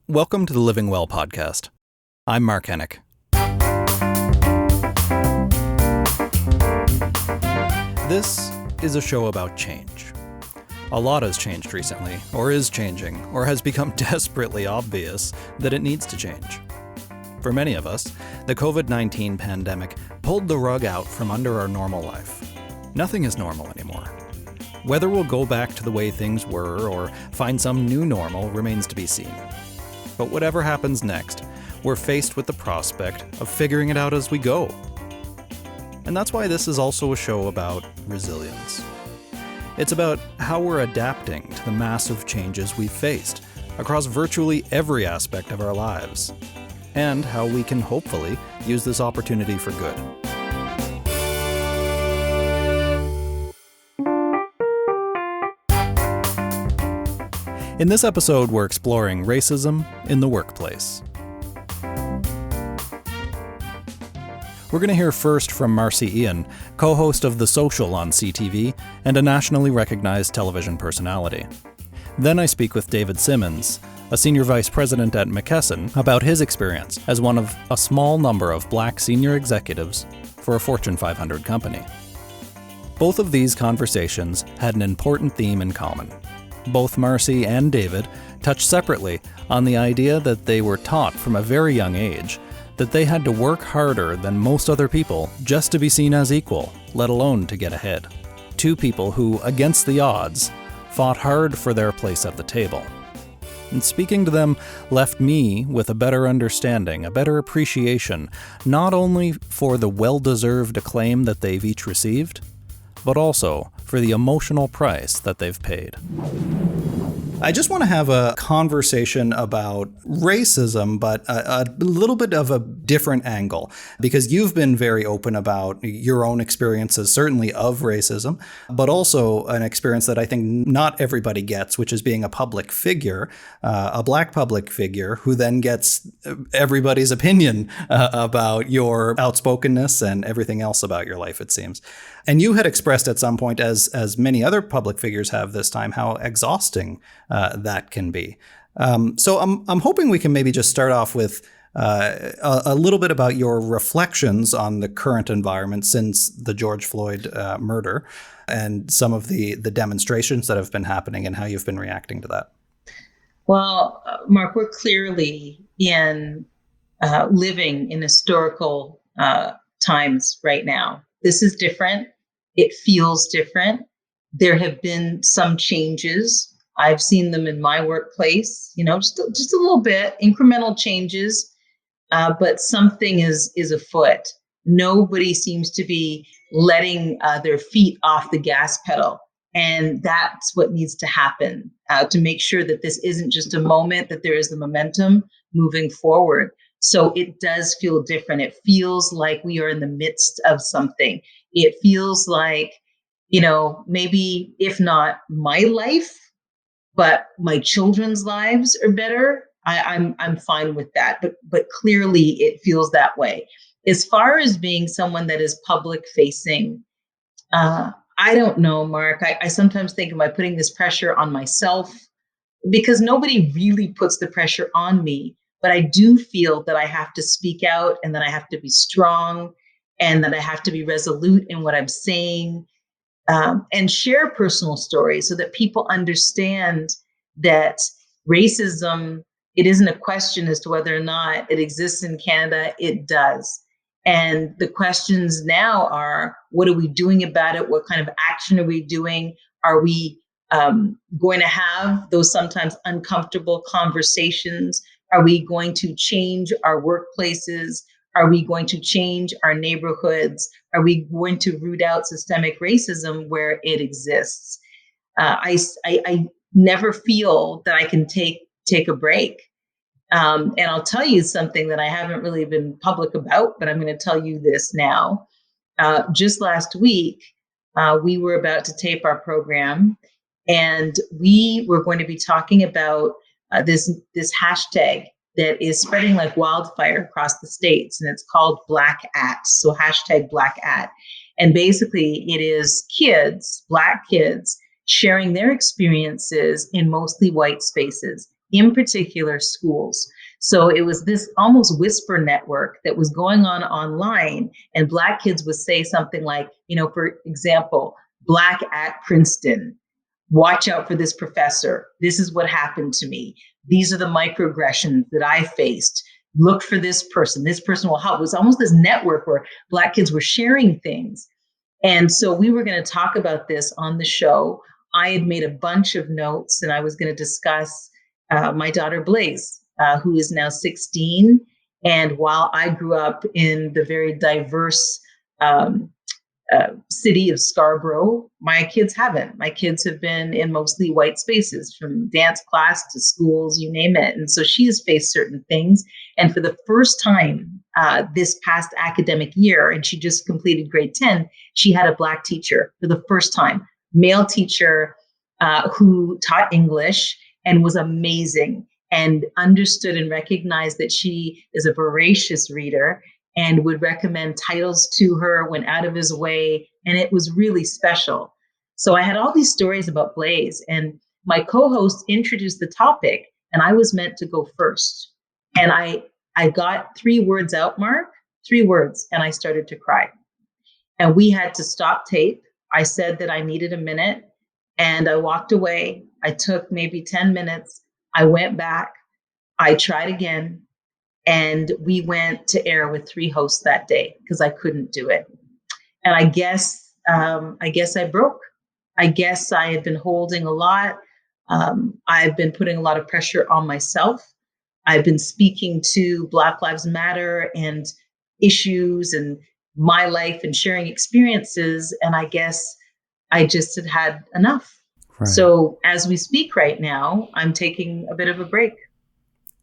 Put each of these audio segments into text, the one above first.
Welcome to the Living Well podcast. I'm Mark Hennick. This is a show about change. A lot has changed recently, or is changing, or has become desperately obvious that it needs to change. For many of us, the COVID-19 pandemic pulled the rug out from under our normal life. Nothing is normal anymore. Whether we'll go back to the way things were or find some new normal remains to be seen. But whatever happens next, we're faced with the prospect of figuring it out as we go. And that's why this is also a show about resilience. It's about how we're adapting to the massive changes we've faced across virtually every aspect of our lives, and how we can hopefully use this opportunity for good. In this episode, we're exploring racism in the workplace. We're going to hear first from Marci Ien, co-host of The Social on CTV and a nationally recognized television personality. Then I speak with David Simmonds, a senior vice president at McKesson, about his experience as one of a small number of Black senior executives for a Fortune 500 company. Both of these conversations had an important theme in common. Both Marcy and David touched separately on the idea that they were taught from a very young age that they had to work harder than most other people just to be seen as equal, let alone to get ahead. Two people who, against the odds, fought hard for their place at the table. And speaking to them left me with a better understanding, a better appreciation, not only for the well-deserved acclaim that they've each received, but also for the emotional price that they've paid. I just want to have a conversation about racism, but a little bit of a different angle, because you've been very open about your own experiences, certainly of racism, but also an experience that I think not everybody gets, which is being a public figure, a Black public figure, who then gets everybody's opinion about your outspokenness and everything else about your life, it seems. And you had expressed at some point, as many other public figures have this time, how exhausting that can be. So I'm hoping we can maybe just start off with a little bit about your reflections on the current environment since the George Floyd murder and some of the demonstrations that have been happening and how you've been reacting to that. Well, Mark, we're clearly living in historical times right now. This is different. It feels different. There have been some changes. I've seen them in my workplace, just a little bit, incremental changes, but something is afoot. Nobody seems to be letting their feet off the gas pedal. And that's what needs to happen to make sure that this isn't just a moment, that there is the momentum moving forward. So it does feel different. It feels like we are in the midst of something. It feels like, maybe if not my life, but my children's lives are better. I'm fine with that. But clearly it feels that way. As far as being someone that is public facing, I don't know, Mark. I sometimes think, am I putting this pressure on myself? Because nobody really puts the pressure on me. But I do feel that I have to speak out and that I have to be strong and that I have to be resolute in what I'm saying and share personal stories so that people understand that racism, it isn't a question as to whether or not it exists in Canada. It does. And the questions now are, what are we doing about it? What kind of action are we doing? Are we going to have those sometimes uncomfortable conversations? Are we going to change our workplaces? Are we going to change our neighborhoods? Are we going to root out systemic racism where it exists? I never feel that I can take a break. And I'll tell you something that I haven't really been public about, but I'm going to tell you this now. Just last week, we were about to tape our program, and we were going to be talking about this hashtag that is spreading like wildfire across the states, and it's called Black At. So hashtag Black At. And basically it is kids, Black kids, sharing their experiences in mostly white spaces. in particular schools. So it was this almost whisper network that was going on online, and Black kids would say something like, for example, Black at Princeton, watch out for this professor. This is what happened to me. These are the microaggressions that I faced. Look for this person. This person will help. It was almost this network where Black kids were sharing things. And so we were going to talk about this on the show. I had made a bunch of notes, and I was going to discuss my daughter Blaze, who is now 16. And while I grew up in the very diverse city of Scarborough, my kids haven't. My kids have been in mostly white spaces, from dance class to schools, you name it. And so she has faced certain things. And for the first time this past academic year, and she just completed grade 10, she had a Black teacher for the first time, male teacher who taught English and was amazing and understood and recognized that she is a voracious reader and would recommend titles to her, went out of his way, and it was really special. So I had all these stories about Blaze, and my co-host introduced the topic, and I was meant to go first. And I got 3 words out, Mark, 3 words, and I started to cry. And we had to stop tape. I said that I needed a minute, and I walked away. I took maybe 10 minutes. I went back. I tried again. And we went to air with 3 hosts that day because I couldn't do it. And I guess I broke. I guess I had been holding a lot. I've been putting a lot of pressure on myself. I've been speaking to Black Lives Matter and issues and my life and sharing experiences. And I guess I just had enough. Right. So as we speak right now, I'm taking a bit of a break.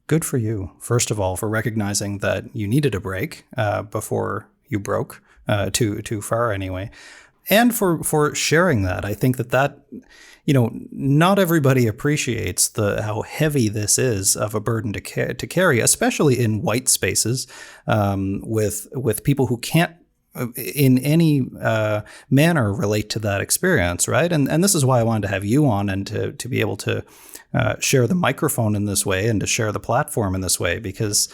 Good for you, first of all, for recognizing that you needed a break before you broke, too far anyway, and for sharing that. I think that not everybody appreciates how heavy this is of a burden to carry, especially in white spaces, with people who can't in any manner relate to that experience, right? And this is why I wanted to have you on and to be able to share the microphone in this way and to share the platform in this way, because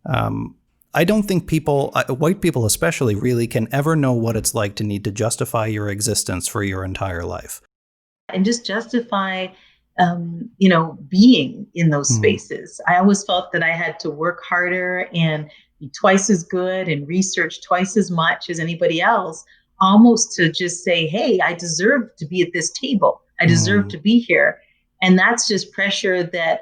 I don't think people, white people especially, really can ever know what it's like to need to justify your existence for your entire life. And just justify, being in those spaces. I always felt that I had to work harder and be twice as good and research twice as much as anybody else, almost to just say, hey, I deserve to be at this table. I deserve to be here. And that's just pressure that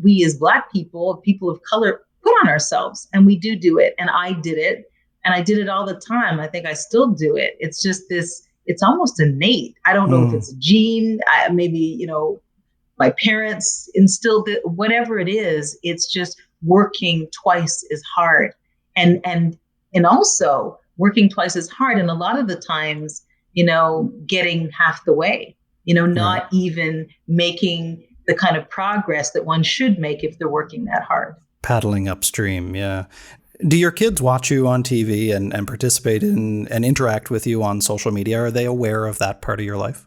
we as Black people, people of color, put on ourselves. And we do it. And I did it. And I did it all the time. I think I still do it. It's just this, it's almost innate. I don't know if it's a gene, maybe, my parents instilled it, whatever it is, it's just working twice as hard and also working twice as hard. And a lot of the times, getting half the way, not even making the kind of progress that one should make if they're working that hard. Paddling upstream. Yeah. Do your kids watch you on TV and participate in and interact with you on social media? Are they aware of that part of your life?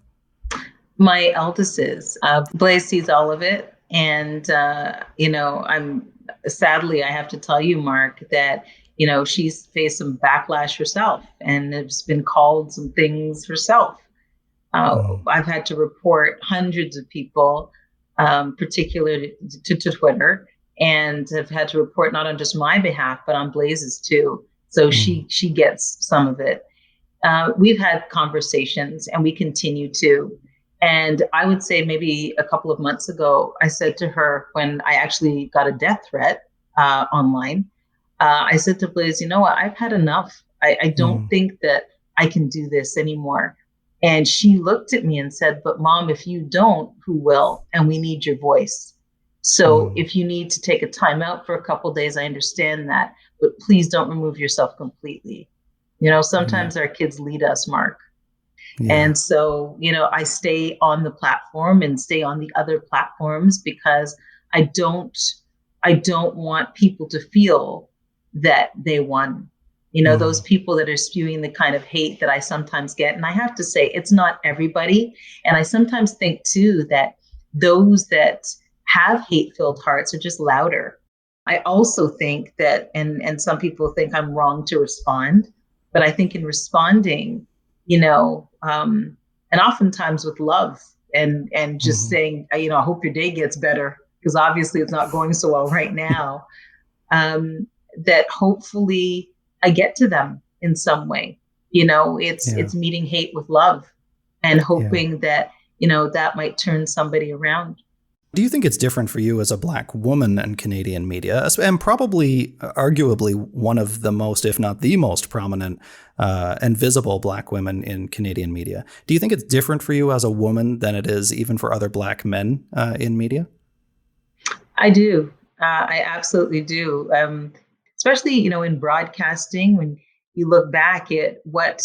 My eldest is. Blaze sees all of it. And, sadly, I have to tell you, Mark, that, she's faced some backlash herself and has been called some things herself. I've had to report hundreds of people, particularly to Twitter, and have had to report not on just my behalf, but on Blaze's too. So she gets some of it. We've had conversations and we continue to. And I would say maybe a couple of months ago, I said to her when I actually got a death threat online, I said to Blaze, you know what, I've had enough. I don't think that I can do this anymore. And she looked at me and said, but Mom, if you don't, who will? And we need your voice. So if you need to take a time out for a couple of days, I understand that, but please don't remove yourself completely. Sometimes our kids lead us, Mark. Yeah. And so, I stay on the platform and stay on the other platforms because I don't want people to feel that they won. Those people that are spewing the kind of hate that I sometimes get. And I have to say, it's not everybody. And I sometimes think too that those that have hate-filled hearts are just louder. I also think that, and some people think I'm wrong to respond, but I think in responding, and oftentimes with love and just Hmm. saying, I hope your day gets better because obviously it's not going so well right now. Um, that hopefully I get to them in some way. Yeah. It's meeting hate with love and Yeah. hoping that that might turn somebody around. Do you think it's different for you as a Black woman in Canadian media, and probably, arguably, one of the most, if not the most prominent and visible Black women in Canadian media? Do you think it's different for you as a woman than it is even for other Black men in media? I do. I absolutely do. Especially, in broadcasting, when you look back at what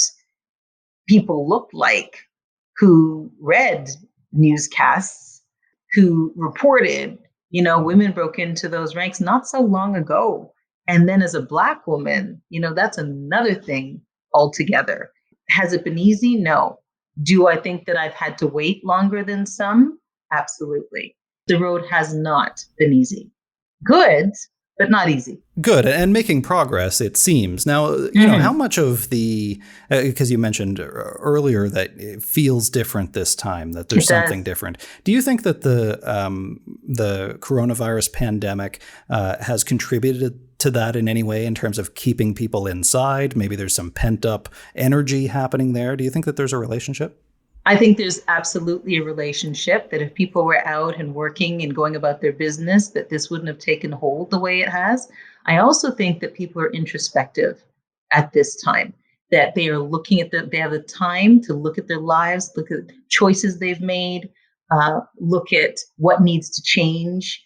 people looked like who read newscasts, who reported, women broke into those ranks not so long ago. And then as a Black woman, that's another thing altogether. Has it been easy? No. Do I think that I've had to wait longer than some? Absolutely. The road has not been easy. Good, but not easy. Good, and making progress, it seems. Now, how Hmm. much of because you mentioned earlier that it feels different this time, that there's It does. something different. Do you think that the coronavirus pandemic has contributed to that in any way in terms of keeping people inside? Maybe there's some pent up energy happening there. Do you think that there's a relationship? I think there's absolutely a relationship that if people were out and working and going about their business, that this wouldn't have taken hold the way it has. I also think that people are introspective at this time, that they are looking at they have the time to look at their lives, look at choices they've made, look at what needs to change,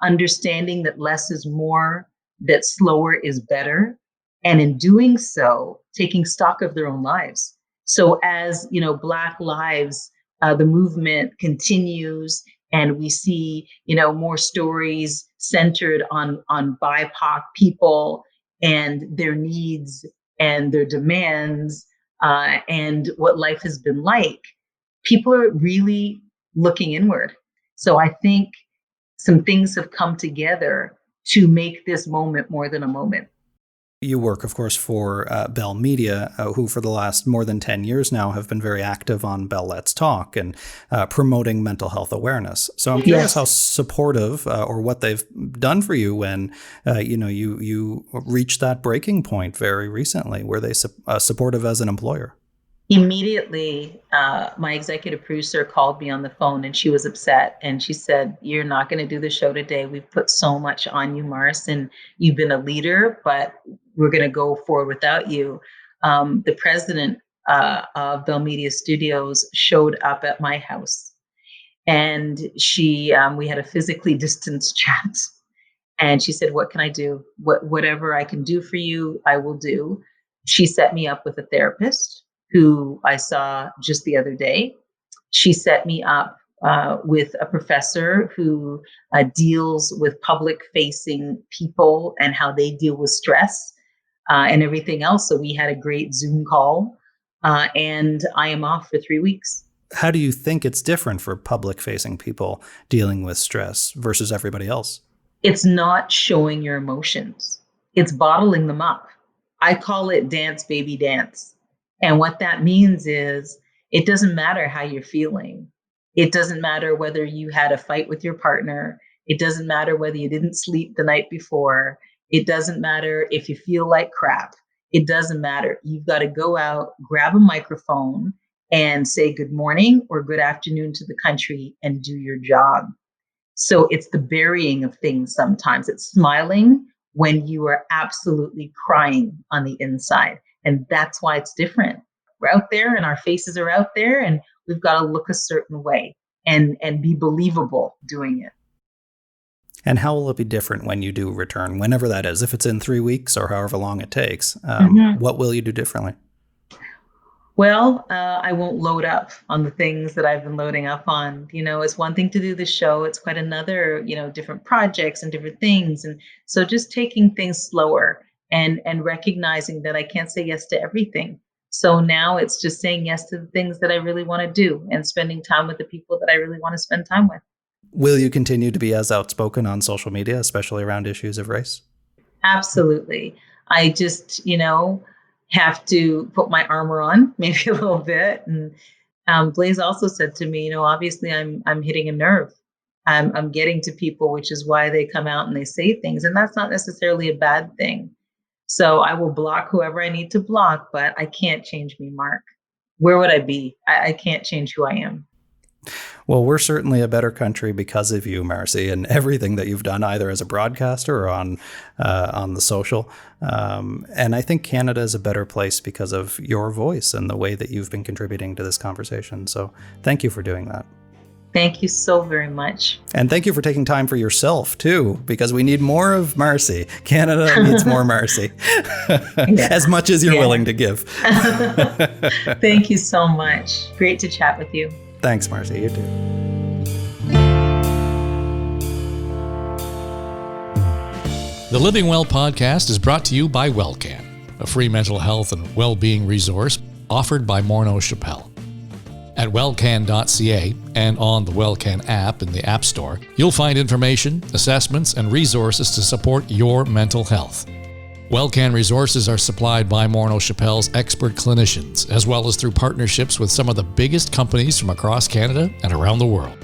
understanding that less is more, that slower is better. And in doing so, taking stock of their own lives. So as Black lives, the movement continues, and we see more stories centered on BIPOC people and their needs and their demands and what life has been like. People are really looking inward. So I think some things have come together to make this moment more than a moment. You work, of course, for Bell Media, who for the last more than 10 years now have been very active on Bell Let's Talk and promoting mental health awareness. So I'm curious how Yes. supportive or what they've done for you when you reached that breaking point very recently. Were they supportive as an employer? Immediately, my executive producer called me on the phone and she was upset. And she said, "You're not going to do the show today. We've put so much on you, Mars, and you've been a leader, but we're going to go forward without you." The president of Bell Media Studios showed up at my house and we had a physically distanced chat. And she said, "What can I do? Whatever I can do for you, I will do." She set me up with a therapist who I saw just the other day. She set me up with a professor who deals with public facing people and how they deal with stress and everything else. So we had a great Zoom call, and I am off for 3 weeks. How do you think it's different for public facing people dealing with stress versus everybody else? It's not showing your emotions, it's bottling them up. I call it dance, baby, dance. And what that means is it doesn't matter how you're feeling. It doesn't matter whether you had a fight with your partner. It doesn't matter whether you didn't sleep the night before. It doesn't matter if you feel like crap. It doesn't matter. You've got to go out, grab a microphone, and say good morning or good afternoon to the country and do your job. So it's the burying of things sometimes. It's smiling when you are absolutely crying on the inside. And that's why it's different. We're out there and our faces are out there and we've got to look a certain way and be believable doing it. And how will it be different when you do return, whenever that is? If it's in 3 weeks or however long it takes, Mhm. what will you do differently? Well, I won't load up on the things that I've been loading up on. It's one thing to do the show, it's quite another, different projects and different things. And so just taking things slower and recognizing that I can't say yes to everything. So now it's just saying yes to the things that I really want to do and spending time with the people that I really want to spend time with. Will you continue to be as outspoken on social media, especially around issues of race? Absolutely. I just, have to put my armor on maybe a little bit. And Blaze also said to me, obviously I'm hitting a nerve. I'm getting to people, which is why they come out and they say things. And that's not necessarily a bad thing. So I will block whoever I need to block, but I can't change me, Mark. Where would I be? I can't change who I am. Well, we're certainly a better country because of you, Marcy, and everything that you've done, either as a broadcaster or on the social. And I think Canada is a better place because of your voice and the way that you've been contributing to this conversation. So thank you for doing that. Thank you so very much. And thank you for taking time for yourself, too, because we need more of Marcy. Canada needs more Marcy, as much as you're willing to give. Thank you so much. Great to chat with you. Thanks, Marcy. You too. The Living Well podcast is brought to you by WellCan, a free mental health and well-being resource offered by Morneau Chappelle. At wellcan.ca and on the WellCan app in the App Store, you'll find information, assessments, and resources to support your mental health. WellCan resources are supplied by Morneau Chappelle's expert clinicians, as well as through partnerships with some of the biggest companies from across Canada and around the world.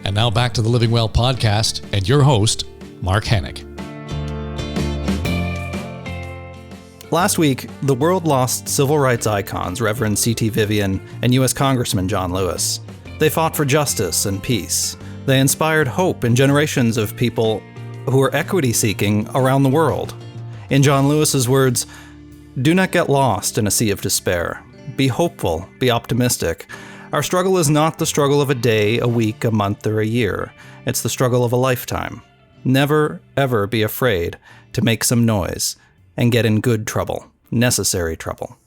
And now back to the Living Well podcast and your host, Mark Hennig. Last week, the world lost civil rights icons Reverend C.T. Vivian and U.S. Congressman John Lewis. They fought for justice and peace. They inspired hope in generations of people who are equity-seeking around the world. In John Lewis's words, "Do not get lost in a sea of despair. Be hopeful, be optimistic. Our struggle is not the struggle of a day, a week, a month, or a year. It's the struggle of a lifetime. Never, ever be afraid to make some noise and get in good trouble, necessary trouble."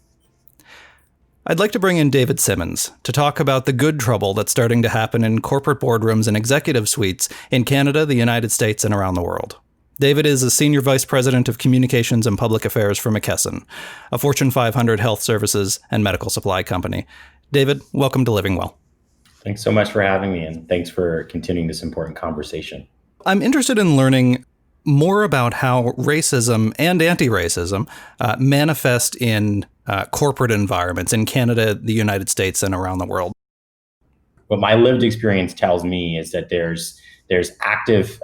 I'd like to bring in David Simmonds to talk about the good trouble that's starting to happen in corporate boardrooms and executive suites in Canada, the United States, and around the world. David is a Senior Vice President of Communications and Public Affairs for McKesson, a Fortune 500 health services and medical supply company. David, welcome to Living Well. Thanks so much for having me, and thanks for continuing this important conversation. I'm interested in learning more about how racism and anti-racism manifest in corporate environments in Canada, the United States, and around the world. What my lived experience tells me is that there's active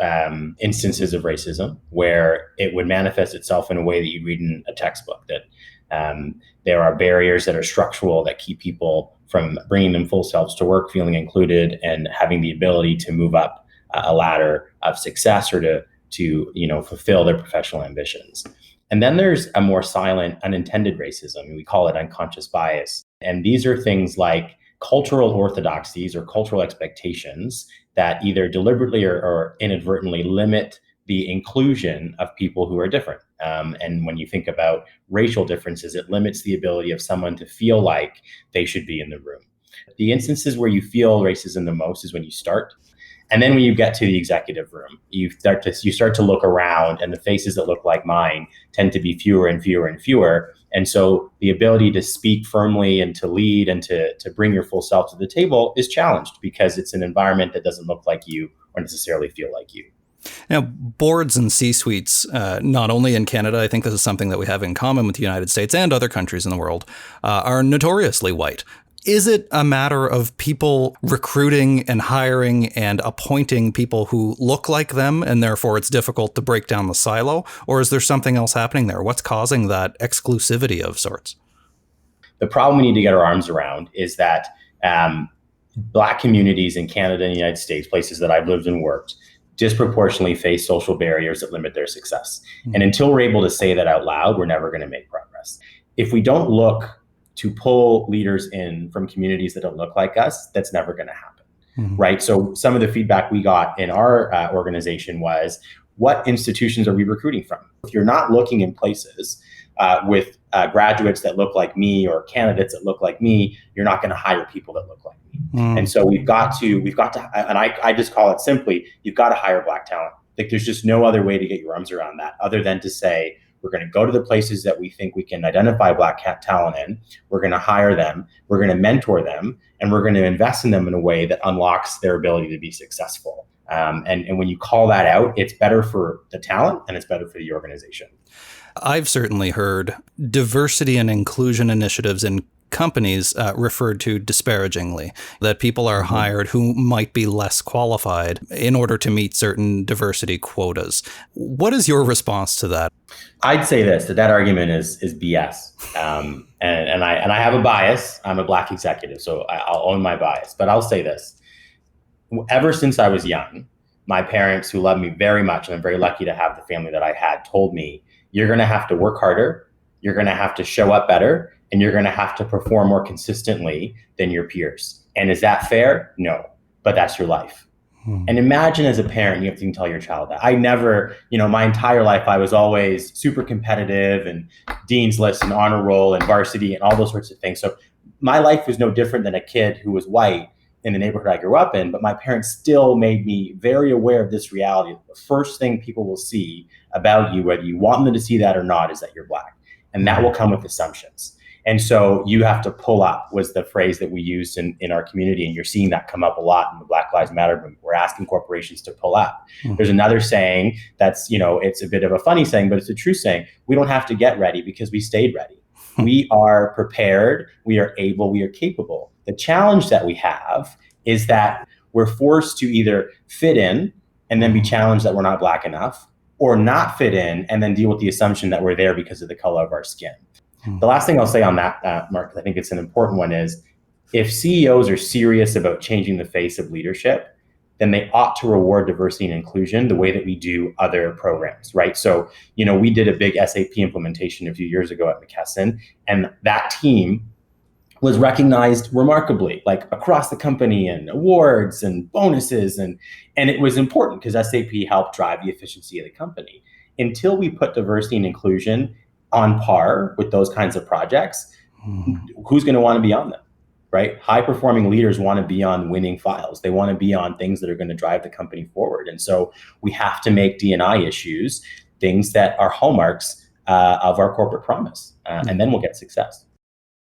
instances of racism where it would manifest itself in a way that you'd read in a textbook, that there are barriers that are structural that keep people from bringing them full selves to work, feeling included, and having the ability to move up a ladder of success or to fulfill their professional ambitions. And then there's a more silent, unintended racism. We call it unconscious bias. And these are things like cultural orthodoxies or cultural expectations that either deliberately or inadvertently limit the inclusion of people who are different. And when you think about racial differences, it limits the ability of someone to feel like they should be in the room. The instances where you feel racism the most is when you start. And then when you get to the executive room, you start to look around, and the faces that look like mine tend to be fewer and fewer and fewer. And so the ability to speak firmly and to lead and to bring your full self to the table is challenged because it's an environment that doesn't look like you or necessarily feel like you. Now, boards and C-suites, not only in Canada, I think this is something that we have in common with the United States and other countries in the world, are notoriously white. Is it a matter of people recruiting and hiring and appointing people who look like them, and therefore it's difficult to break down the silo? Or is there something else happening there? What's causing that exclusivity of sorts? The problem we need to get our arms around is that Black communities in Canada and the United States, places that I've lived and worked, disproportionately face social barriers that limit their success. Mm-hmm. And until we're able to say that out loud, we're never going to make progress. If we don't look to pull leaders in from communities that don't look like us, that's never going to happen, right? So some of the feedback we got in our organization was, what institutions are we recruiting from? If you're not looking in places with graduates that look like me or candidates that look like me, you're not going to hire people that look like me. And so we've got to, and I just call it simply, you've got to hire Black talent. Like, there's just no other way to get your arms around that other than to say, we're going to go to the places that we think we can identify Black talent in. We're going to hire them. We're going to mentor them, and we're going to invest in them in a way that unlocks their ability to be successful. And when you call that out, it's better for the talent and it's better for the organization. I've certainly heard diversity and inclusion initiatives in companies referred to disparagingly, that people are hired who might be less qualified in order to meet certain diversity quotas. What is your response to that? I'd say that argument is BS. And I have a bias. I'm a Black executive, so I'll own my bias. But I'll say this. Ever since I was young, my parents, who love me very much, and I'm very lucky to have the family that I had, told me, you're going to have to work harder, you're going to have to show up better, and you're going to have to perform more consistently than your peers. And is that fair? No, but that's your life. And imagine as a parent, you have to tell your child that. I never, my entire life, I was always super competitive and Dean's List and honor roll and varsity and all those sorts of things. So my life was no different than a kid who was white in the neighborhood I grew up in, but my parents still made me very aware of this reality. The first thing people will see about you, whether you want them to see that or not, is that you're Black. And that will come with assumptions. And so you have to pull up was the phrase that we used in our community. And you're seeing that come up a lot in the Black Lives Matter movement. We're asking corporations to pull up. There's another saying that's, it's a bit of a funny saying, but it's a true saying. We don't have to get ready because we stayed ready. We are prepared. We are able. We are capable. The challenge that we have is that we're forced to either fit in and then be challenged that we're not Black enough, or not fit in and then deal with the assumption that we're there because of the color of our skin. The last thing I'll say on that, Mark, I think it's an important one, is if CEOs are serious about changing the face of leadership, then they ought to reward diversity and inclusion the way that we do other programs, right? So, we did a big SAP implementation a few years ago at McKesson, and that team was recognized remarkably, like across the company, and awards and bonuses. And it was important because SAP helped drive the efficiency of the company. Until we put diversity and inclusion on par with those kinds of projects, who's going to want to be on them, right? High performing leaders want to be on winning files. They want to be on things that are going to drive the company forward. And so we have to make D&I issues things that are hallmarks of our corporate promise, and then we'll get success.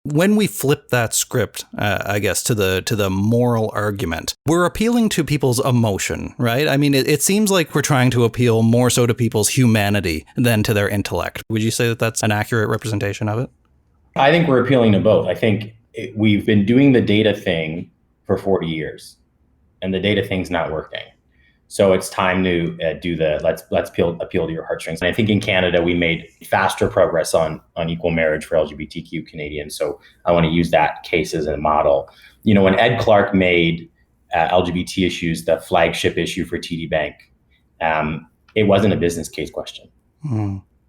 When we flip that script, I guess, to the moral argument, we're appealing to people's emotion, right? I mean, it seems like we're trying to appeal more so to people's humanity than to their intellect. Would you say that that's an accurate representation of it? I think we're appealing to both. I think we've been doing the data thing for 40 years, and the data thing's not working. So it's time to do the let's appeal to your heartstrings. And I think in Canada, we made faster progress on equal marriage for LGBTQ Canadians. So I want to use that case as a model. When Ed Clark made LGBT issues the flagship issue for TD Bank, it wasn't a business case question.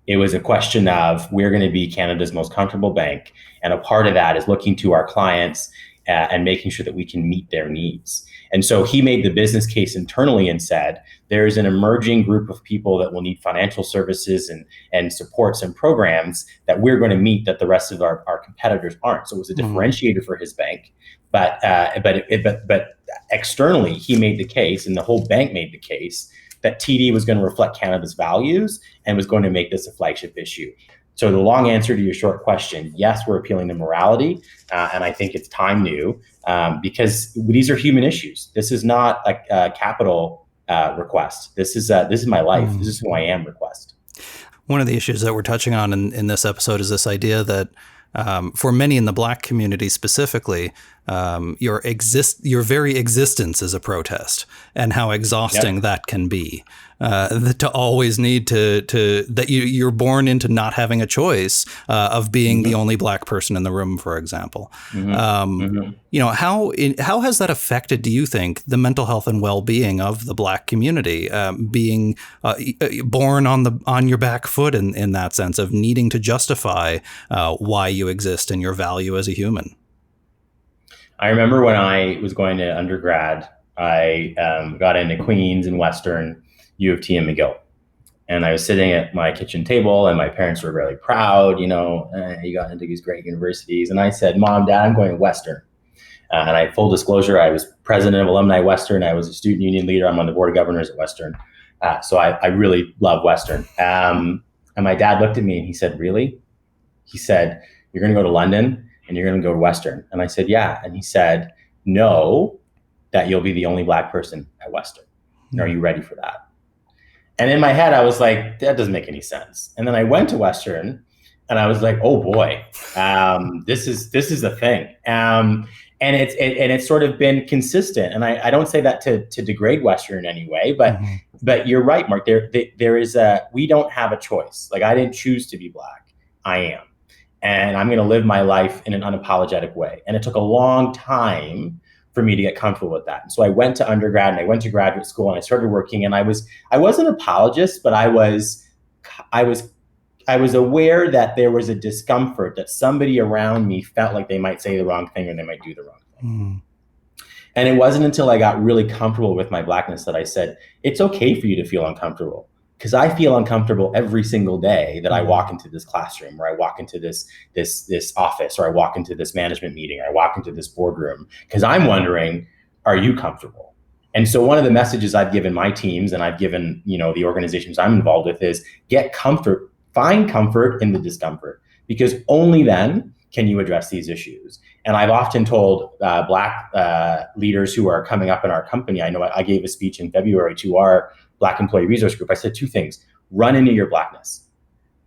It was a question of, we're going to be Canada's most comfortable bank. And a part of that is looking to our clients and making sure that we can meet their needs. And so he made the business case internally and said, there's an emerging group of people that will need financial services and supports and programs that we're going to meet that the rest of our competitors aren't. So it was a differentiator for his bank. But externally, he made the case, and the whole bank made the case, that TD was going to reflect Canada's values and was going to make this a flagship issue. So the long answer to your short question, yes, we're appealing to morality, and I think it's time new, because these are human issues. This is not a capital request. This is my life. This is who I am request. One of the issues that we're touching on in this episode is this idea that for many in the Black community specifically, your very existence is a protest, and how exhausting that can be. To always need to that you're born into not having a choice of being the only Black person in the room, for example. How has that affected, do you think, the mental health and well-being of the Black community, being born on your back foot in that sense of needing to justify why you exist and your value as a human? I remember when I was going to undergrad, I got into Queen's and Western, U of T and McGill. And I was sitting at my kitchen table, and my parents were really proud, you got into these great universities. And I said, Mom, Dad, I'm going to Western. And full disclosure, I was president of Alumni Western. I was a student union leader. I'm on the board of governors at Western. So I really love Western. And my dad looked at me and he said, really? He said, you're going to go to London and you're going to go to Western. And I said, yeah. And he said, know that you'll be the only Black person at Western. Are you ready for that? And in my head, I was like, that doesn't make any sense. And then I went to Western and I was like, oh boy, this is a thing. And it's sort of been consistent. And I don't say that to degrade Western in any way, but you're right, Mark. There is we don't have a choice. Like, I didn't choose to be Black. I am. And I'm going to live my life in an unapologetic way. And it took a long time for me to get comfortable with that. And so I went to undergrad and I went to graduate school and I started working, and I was an apologist, but I was aware that there was a discomfort, that somebody around me felt like they might say the wrong thing or they might do the wrong thing. And it wasn't until I got really comfortable with my Blackness that I said, it's okay for you to feel uncomfortable. Because I feel uncomfortable every single day that I walk into this classroom, or I walk into this office, or I walk into this management meeting, or I walk into this boardroom, because I'm wondering, are you comfortable? And so one of the messages I've given my teams, and I've given, the organizations I'm involved with, is get comfort, find comfort in the discomfort, because only then can you address these issues. And I've often told Black leaders who are coming up in our company, I know I gave a speech in February to our Black employee resource group. I said two things: run into your Blackness,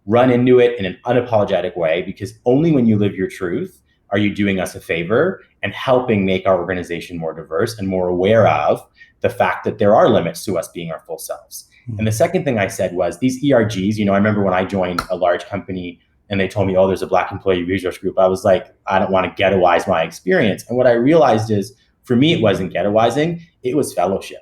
run into it in an unapologetic way, because only when you live your truth are you doing us a favor and helping make our organization more diverse and more aware of the fact that there are limits to us being our full selves. And the second thing I said was these ERGs, I remember when I joined a large company and they told me, oh, there's a Black employee resource group. I was like, I don't want to ghettoize my experience. And what I realized is, for me, it wasn't ghettoizing, it was fellowship.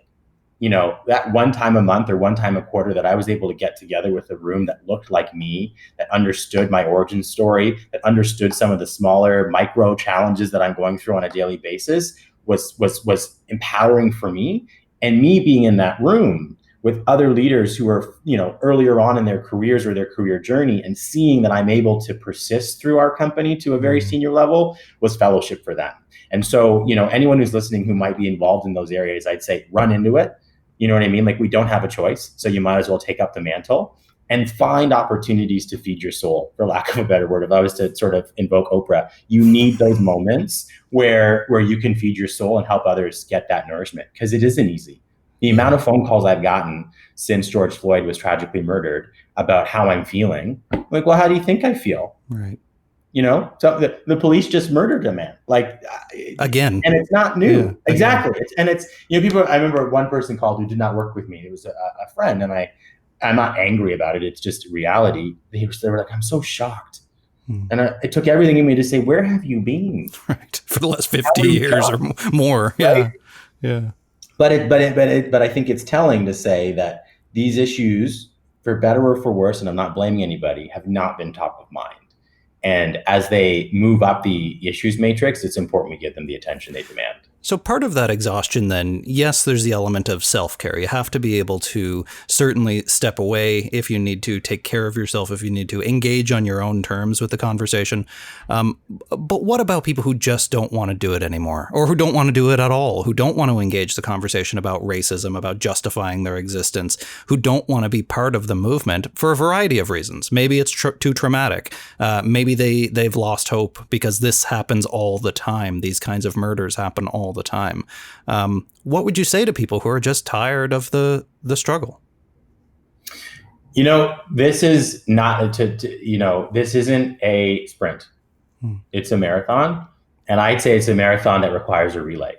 That one time a month or one time a quarter that I was able to get together with a room that looked like me, that understood my origin story, that understood some of the smaller micro challenges that I'm going through on a daily basis, was empowering for me. And me being in that room with other leaders who are, earlier on in their careers or their career journey, and seeing that I'm able to persist through our company to a very senior level, was fellowship for them. And so, anyone who's listening who might be involved in those areas, I'd say run into it. You know what I mean? Like, we don't have a choice. So you might as well take up the mantle and find opportunities to feed your soul, for lack of a better word. If I was to sort of invoke Oprah, you need those moments where you can feed your soul and help others get that nourishment, because it isn't easy. The amount of phone calls I've gotten since George Floyd was tragically murdered about how I'm feeling, like, well, how do you think I feel? Right. So the police just murdered a man, again, and it's not new. Yeah, exactly. It's people. I remember one person called who did not work with me. It was a friend, and I'm not angry about it. It's just reality. They were like, I'm so shocked. And it took everything in me to say, where have you been? Right. For the last 50 years or more. Yeah. Right? Yeah. But I think it's telling to say that these issues, for better or for worse, and I'm not blaming anybody, have not been top of mind. And as they move up the issues matrix, it's important we give them the attention they demand. So part of that exhaustion then, yes, there's the element of self-care. You have to be able to certainly step away if you need to, take care of yourself if you need to, engage on your own terms with the conversation. But what about people who just don't want to do it anymore, or who don't want to do it at all, who don't want to engage the conversation about racism, about justifying their existence, who don't want to be part of the movement for a variety of reasons? Maybe it's too traumatic. Maybe they've lost hope because this happens all the time. These kinds of murders happen all the time. What would you say to people who are just tired of the struggle? This is not this isn't a sprint. It's a marathon. And I'd say it's a marathon that requires a relay.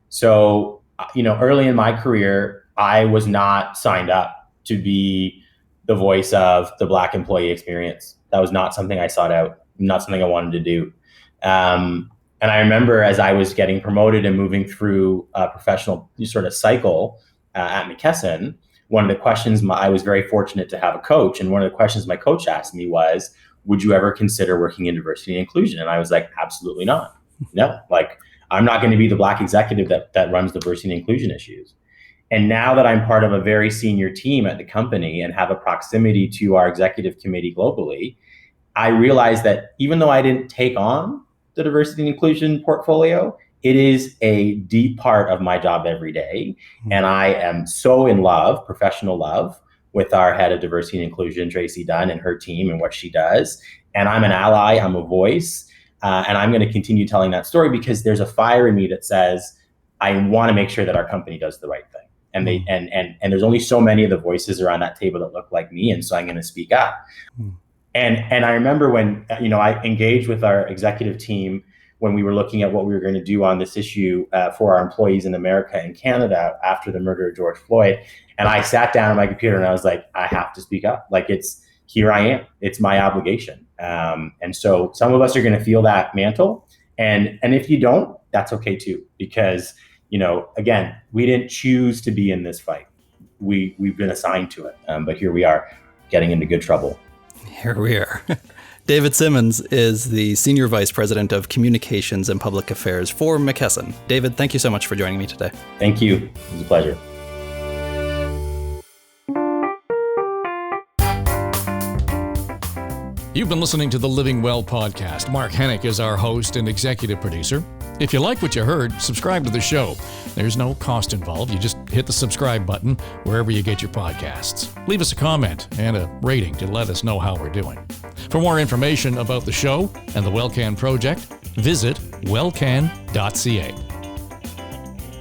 So, early in my career, I was not signed up to be the voice of the Black employee experience. That was not something I sought out, not something I wanted to do. And I remember as I was getting promoted and moving through a professional sort of cycle at McKesson, one of the questions, I was very fortunate to have a coach. And one of the questions my coach asked me was, would you ever consider working in diversity and inclusion? And I was like, absolutely not. No, I'm not going to be the Black executive that runs diversity and inclusion issues. And now that I'm part of a very senior team at the company and have a proximity to our executive committee globally, I realized that even though I didn't take on the diversity and inclusion portfolio, it is a deep part of my job every day. And I am so in love, professional love, with our head of diversity and inclusion, Tracy Dunn, and her team and what she does. And I'm an ally, I'm a voice, and I'm going to continue telling that story because there's a fire in me that says, I want to make sure that our company does the right thing. And and there's only so many of the voices around that table that look like me. And so I'm going to speak up. And I remember when, I engaged with our executive team when we were looking at what we were going to do on this issue for our employees in America and Canada after the murder of George Floyd. And I sat down on my computer and I was like, I have to speak up. Like, here I am. It's my obligation. And so some of us are going to feel that mantle. And if you don't, that's okay too, because, again, we didn't choose to be in this fight. We've been assigned to it. But here we are getting into good trouble. Here we are. David Simmonds is the Senior Vice President of Communications and Public Affairs for McKesson. David, thank you so much for joining me today. Thank you. It was a pleasure. You've been listening to the Living Well podcast. Mark Hennick is our host and executive producer. If you like what you heard, subscribe to the show. There's no cost involved. You just hit the subscribe button wherever you get your podcasts. Leave us a comment and a rating to let us know how we're doing. For more information about the show and the WellCan project, visit wellcan.ca.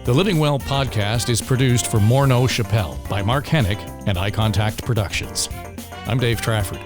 The Living Well podcast is produced for Morneau Chappelle by Mark Hennick and Eye Contact Productions. I'm Dave Trafford.